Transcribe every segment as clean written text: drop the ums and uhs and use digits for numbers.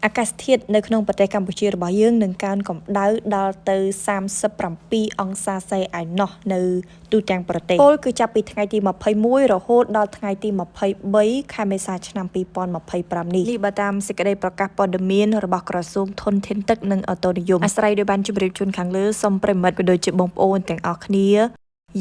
អាកាសធាតុនៅក្នុងប្រទេសកម្ពុជារបស់យើងនឹងកើនកម្ដៅដល់ទៅ37 អង្សាសេឯណោះនៅទូទាំងប្រទេសពលគឺចាប់ពីថ្ងៃទី21រហូតដល់ថ្ងៃទី23ខែមេសាឆ្នាំ2025នេះបើតាមសេចក្តីប្រកាសព័ត៌មានរបស់ក្រសួងធនធានទឹកនិងអូតូនិយមអាស្រ័យដោយបានជម្រាបជូនខាងលើសូមប្រិមិត្តក៏ដូចជាបងប្អូនទាំងអស់គ្នា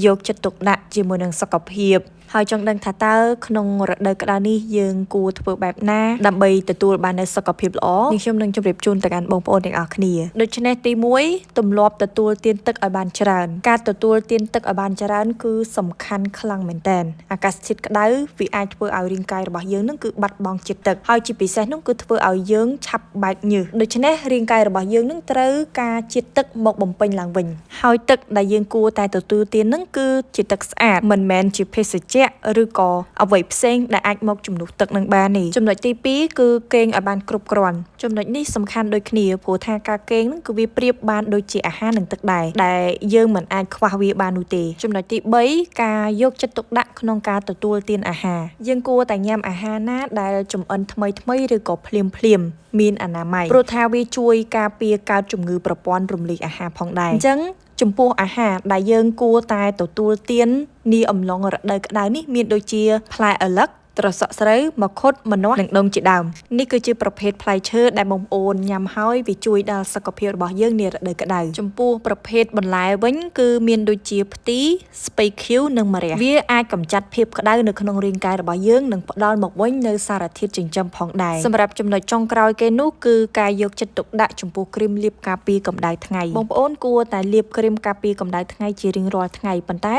យកចិត្តទុកដាក់ជាមួយនឹងសុខភាពហើយចង់ដឹងថាតើក្នុងរដូវក្តៅនេះយើងគួរធ្វើបែបណាដើម្បីទទួលបាននូវសុខភាពល្អនេះខ្ញុំនឹងជម្រាបជូនទៅកាន់បងប្អូនទាំងអស់គ្នាដូច្នេះទី1ទម្លាប់ទទួលទានទឹកឲ្យបានច្រើនការទទួលទានទឹកឲ្យបានច្រើនគឺសំខាន់ខ្លាំងមែនទែនអាកាសធាតុក្តៅវាអាចធ្វើឲ្យរាងកាយរបស់យើងនឹងគឺបាត់បង់ជាតិទឹកហើយជាពិសេសនោះគឺធ្វើឲ្យយើងឆាប់បែកញើសដូច្នេះរាងកាយរបស់យើងនឹងត្រូវការជាតិទឹកមកបំពេញឡើងវិញហើយទឹកដែលយើងគួរតែទទួលទាននឹងគឺជាទឹកស្អាតមិនមែនជាភេសជ្ជៈឬក៏អ្វីផ្សេងដែលអាចមកជំនួសទឹកនឹងបាននេះចំណុចទី2គឺគេងឲ្យបានគ្រប់គ្រាន់ចំណុចនេះសំខាន់ដូចគ្នាព្រោះថាការគេងនឹងគឺវាប្រៀបបានដូចជាអាហារនិងទឹកដែរដែលយើងមិនអាចខ្វះវាបាននោះទេចំណុចទី3ការយកចិត្តទុកដាក់ក្នុងការទទួលទានអាហារយើងគួរតែញ៉ាំអាហារណាដែលចម្អិនថ្មីឬក៏ភ្លាមមានអនាម័យព្រោះថាវាជួយការពារកើតជំងឺប្រព័ន្ធរំលាយអាហារផងដែរអញ្ចឹងចំពោះអាហារដែលយើងគួរតែទទួលទាននាអំឡុងរដូវក្តៅនេះមានដូចជាផ្លែឪឡឹកត្រសក់ស្រូវមង្ឃុតម្នាស់និងដូងជាដើមនេះគឺជាប្រភេទផ្លែឈើដែលបងប្អូនញ៉ាំហើយវាជួយដល់សុខភាពរបស់យើងនារដូវក្តៅចំពោះប្រភេទបន្លែវិញគឺមានដូចជាផ្ទីស្ពៃខៀវនិងម្រះវាអាចកម្ចាត់ភាពក្តៅនៅក្នុងរាងកាយរបស់យើងនិងផ្ដល់មកវិញនូវសារធាតុចិញ្ចឹមផងដែរសម្រាប់ចំណុចចុងក្រោយគេនោះគឺការយកចិត្តទុកដាក់ចំពោះគ្រីមលាបការពារកម្ដៅថ្ងៃបងប្អូនគួរតែលាបគ្រីមការពារកម្ដៅថ្ងៃជារៀងរាល់ថ្ងៃប៉ុន្តែ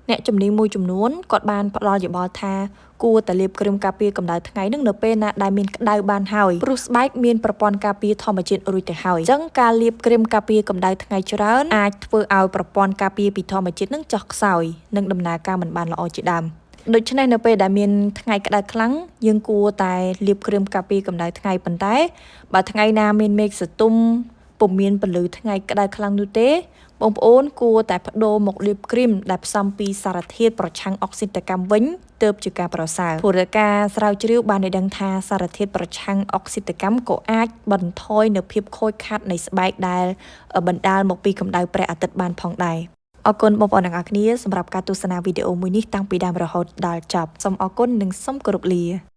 អ្នកជំនាញមួយចំនួនគាត់បានផ្ដល់យោបល់ថាគួរតែលាបគ្រីមការពារកម្ដៅថ្ងៃនឹងនៅពេលណាដែលមានក្តៅបានហើយព្រោះស្បែកមានប្រព័ន្ធការពារធម្មជាតិរួចទៅហើយអញ្ចឹងការលាបគ្រីមការពារកម្ដៅថ្ងៃច្រើនអាចធ្វើឲ្យប្រព័ន្ធការពារពីធម្មជាតិនឹងចុះខ្សោយនិងដំណើរការមិនបានល្អជាដើមដូច្នេះនៅពេលដែលមានថ្ងៃក្តៅខ្លាំងយើងគួរតែលាបគ្រីមការពារកម្ដៅថ្ងៃប៉ុន្តែបើថ្ងៃណាមានមេឃសទុំពុំមានពន្លឺថ្ងៃក្តៅខ្លាំងនោះទេបងប្អូនគួរតែបដូរមកលាបគ្រីមដែលផ្សំពីសារធាតុប្រឆាំងអុកស៊ីតកម្មវិញទើបជាការប្រសើរព្រោះការស្រាវជ្រាវបានឲ្យដឹងថាសារធាតុប្រឆាំងអុកស៊ីតកម្មក៏អាចបន្ថយនូវភាពខូចខាតនៃស្បែកដែលបណ្ដាលមកពីកម្ដៅព្រះអាទិត្យបានផងដែរអរគុណបងប្អូនទាំងអស់គ្នាសម្រាប់ការទស្សនាវីដេអូមួយនេះតាំងពីដើមរហូតដល់ចប់សូមអរគុណនិងសូមគោរពលា